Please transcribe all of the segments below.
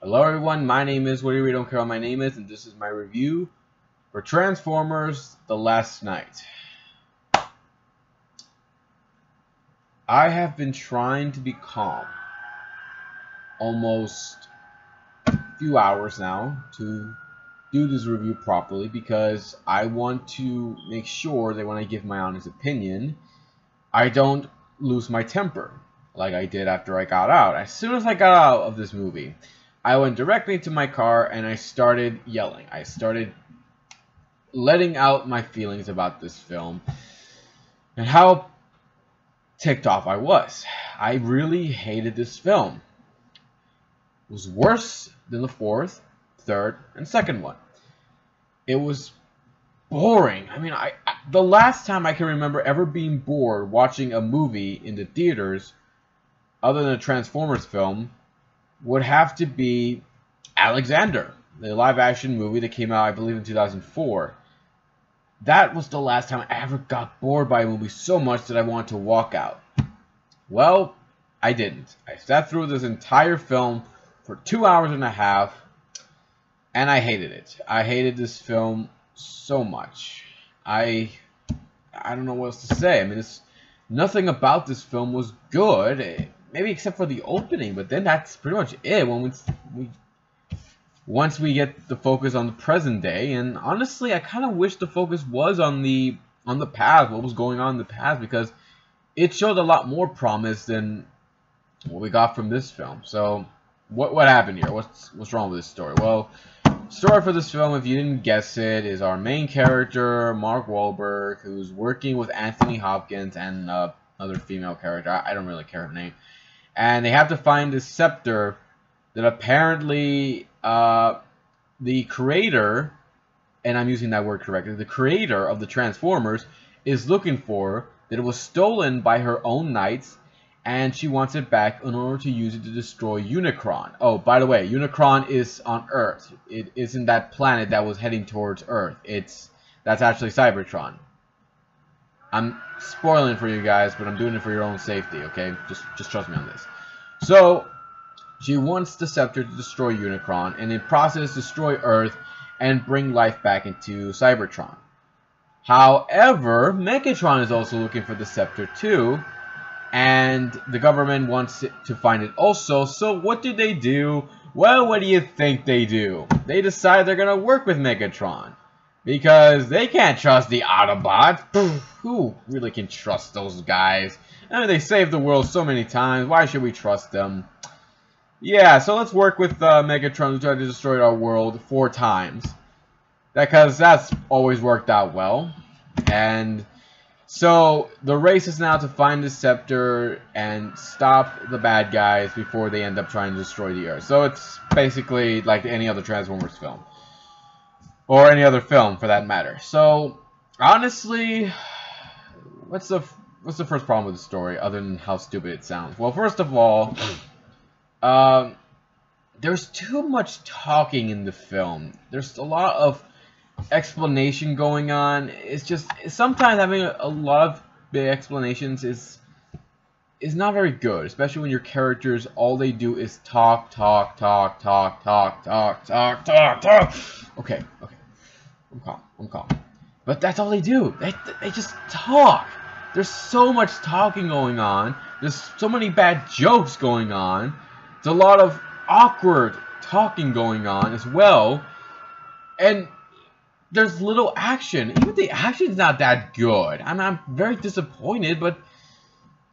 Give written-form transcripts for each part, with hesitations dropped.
Hello everyone, my name is Whatever You Don't Care What My Name Is, and this is my review for Transformers: The Last Knight. I have been trying to be calm almost a few hours now to do this review properly because I want to make sure that when I give my honest opinion, I don't lose my temper like I did after I got out. As soon as I got out of this movie, I went directly to my car and I started yelling. I started letting out my feelings about this film and how ticked off I was. I really hated this film. It was worse than the fourth, third, and second one. It was boring. I mean, the last time I can remember ever being bored watching a movie in the theaters other than a Transformers film would have to be Alexander, the live-action movie that came out, I believe, in 2004. That was the last time I ever got bored by a movie so much that I wanted to walk out. Well, I didn't. I sat through this entire film for 2 hours and a half, and I hated it. I hated this film so much. I don't know what else to say. I mean, nothing about this film was good. Maybe except for the opening, but then that's pretty much it. Once we get the focus on the present day, and honestly, I kind of wish the focus was on the past, what was going on in the past, because it showed a lot more promise than what we got from this film. So, what happened here? What's wrong with this story? Well, story for this film, if you didn't guess it, is our main character, Mark Wahlberg, who's working with Anthony Hopkins and another female character. I don't really care her name. And they have to find this scepter that apparently the creator, and I'm using that word correctly, the creator of the Transformers is looking for, that it was stolen by her own knights, and she wants it back in order to use it to destroy Unicron. Oh, by the way, Unicron is on Earth. It isn't that planet that was heading towards Earth. That's actually Cybertron. I'm spoiling for you guys, but I'm doing it for your own safety, okay? Just trust me on this. So, she wants the scepter to destroy Unicron, and in process destroy Earth and bring life back into Cybertron. However, Megatron is also looking for the scepter too, and the government wants to find it also. So what do? Well, what do you think they do? They decide they're going to work with Megatron. Because they can't trust the Autobots. Who really can trust those guys? I mean, they saved the world so many times. Why should we trust them? Yeah, so let's work with Megatron to try to destroy our world 4 times. Because that's always worked out well. And so the race is now to find the scepter and stop the bad guys before they end up trying to destroy the Earth. So it's basically like any other Transformers film. Or any other film, for that matter. So, honestly, what's the first problem with the story, other than how stupid it sounds? Well, first of all, there's too much talking in the film. There's a lot of explanation going on. It's just, sometimes having a lot of big explanations is not very good, especially when your characters, all they do is talk. Okay. I'm calm. But that's all they do. They just talk. There's so much talking going on. There's so many bad jokes going on. There's a lot of awkward talking going on as well. And there's little action. Even the action's not that good. I'm very disappointed, but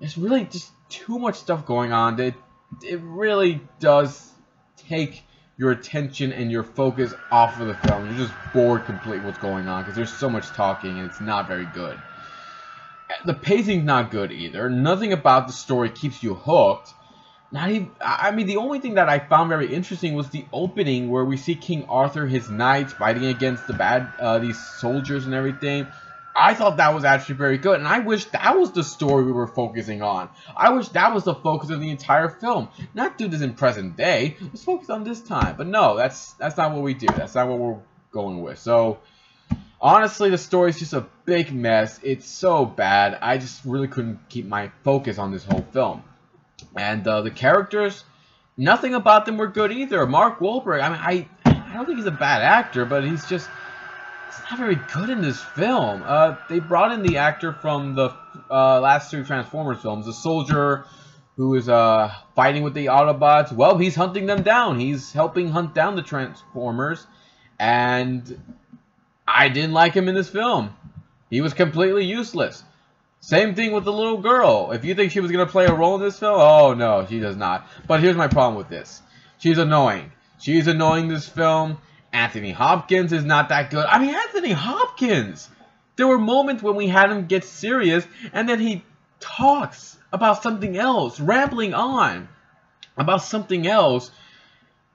there's really just too much stuff going on that it really does take your attention and your focus off of the film. You're just bored completely what's going on because there's so much talking and it's not very good. The pacing's not good either. Nothing about the story keeps you hooked. Not even, I mean, the only thing that I found very interesting was the opening where we see King Arthur, his knights, fighting against the these soldiers and everything. I thought that was actually very good, and I wish that was the story we were focusing on. I wish that was the focus of the entire film. Not do this in present day. Let's focus on this time. But no, that's not what we do. That's not what we're going with. So, honestly, the story's just a big mess. It's so bad. I just really couldn't keep my focus on this whole film. And the characters, nothing about them were good either. Mark Wahlberg, I mean, I don't think he's a bad actor, but he's not very good in this film. They brought in the actor from the last two Transformers films, the soldier who is fighting with the Autobots. Well, he's hunting them down. He's helping hunt down the Transformers, and I didn't like him in this film. He was completely useless. Same thing with the little girl. If you think she was going to play a role in this film, oh no, she does not. But here's my problem with this. She's annoying. She's annoying this film. Anthony Hopkins is not that good. I mean, Anthony Hopkins! There were moments when we had him get serious, and then he talks about something else, rambling on about something else,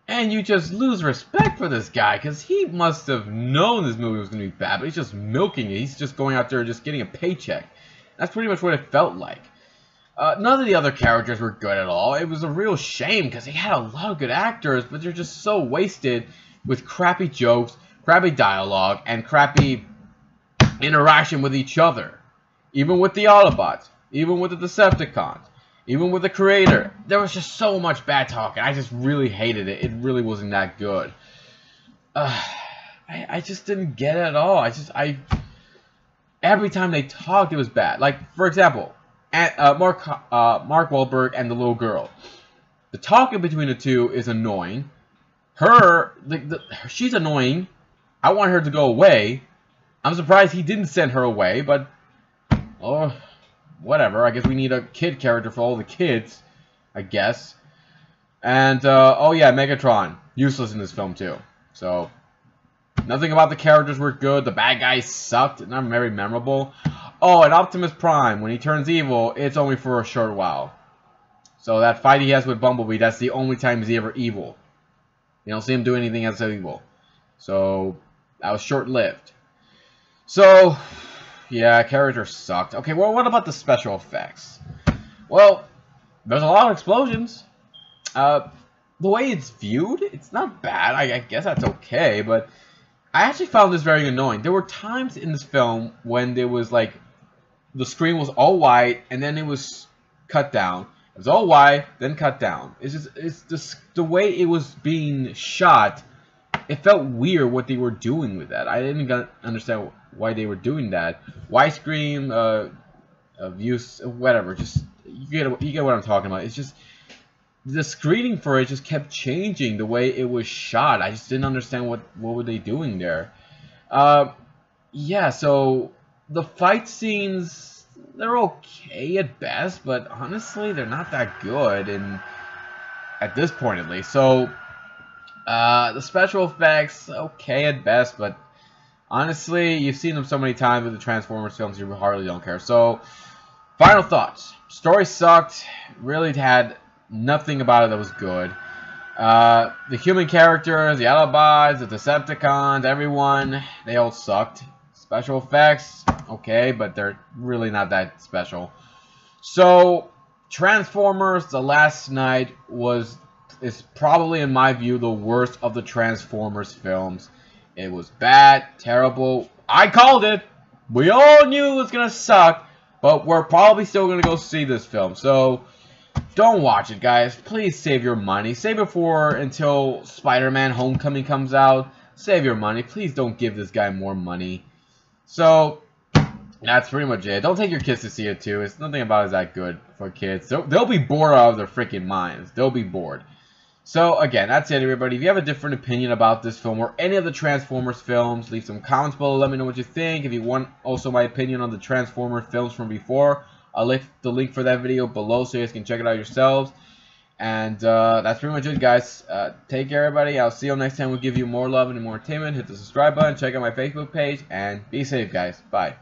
and you just lose respect for this guy, because he must have known this movie was going to be bad, but he's just milking it. He's just going out there just getting a paycheck. That's pretty much what it felt like. None of the other characters were good at all. It was a real shame, because he had a lot of good actors, but they're just so wasted with crappy jokes, crappy dialogue, and crappy interaction with each other. Even with the Autobots, even with the Decepticons, even with the creator. There was just so much bad talk, and I just really hated it. It really wasn't that good. I just didn't get it at all. Every time they talked, it was bad. Like, for example, Mark Wahlberg and the little girl. The talking between the two is annoying. She's annoying. I want her to go away. I'm surprised he didn't send her away, but oh, whatever. I guess we need a kid character for all the kids, I guess. And oh yeah, Megatron, useless in this film too. So nothing about the characters were good. The bad guys sucked. Not very memorable. Oh, and Optimus Prime, when he turns evil, it's only for a short while. So that fight he has with Bumblebee, that's the only time he's ever evil. You don't see him do anything else evil. So that was short-lived. So yeah, characters sucked. Okay, well, what about the special effects? Well, there's a lot of explosions. The way it's viewed, it's not bad. I guess that's okay, but I actually found this very annoying. There were times in this film when there was like the screen was all white and then it was cut down. It was all white, then cut down. It's just the way it was being shot. It felt weird what they were doing with that. I didn't understand why they were doing that. Widescreen, views, whatever. Just you get what I'm talking about. It's just the screening for it just kept changing the way it was shot. I just didn't understand what were they doing there. Yeah, so the fight scenes, they're okay at best, but honestly, they're not that good, and at this point at least. So the special effects, okay at best, but honestly, you've seen them so many times with the Transformers films, you hardly don't care. So, final thoughts. Story sucked. Really had nothing about it that was good. The human characters, the Autobots, the Decepticons, everyone, they all sucked. Special effects, okay, but they're really not that special. So, Transformers: The Last Knight is probably, in my view, the worst of the Transformers films. It was bad, terrible. I called it. We all knew it was gonna suck, but we're probably still gonna go see this film. So, don't watch it, guys. Please save your money. Save it until Spider-Man: Homecoming comes out. Save your money. Please don't give this guy more money. So, that's pretty much it. Don't take your kids to see it, too. It's nothing about it that good for kids. They'll be bored out of their freaking minds. They'll be bored. So, again, that's it, everybody. If you have a different opinion about this film or any of the Transformers films, leave some comments below. Let me know what you think. If you want also my opinion on the Transformers films from before, I'll leave the link for that video below so you guys can check it out yourselves. And that's pretty much it, guys. Take care, everybody. I'll see you next time. We'll give you more love and more entertainment. Hit the subscribe button. Check out my Facebook page. And be safe, guys. Bye.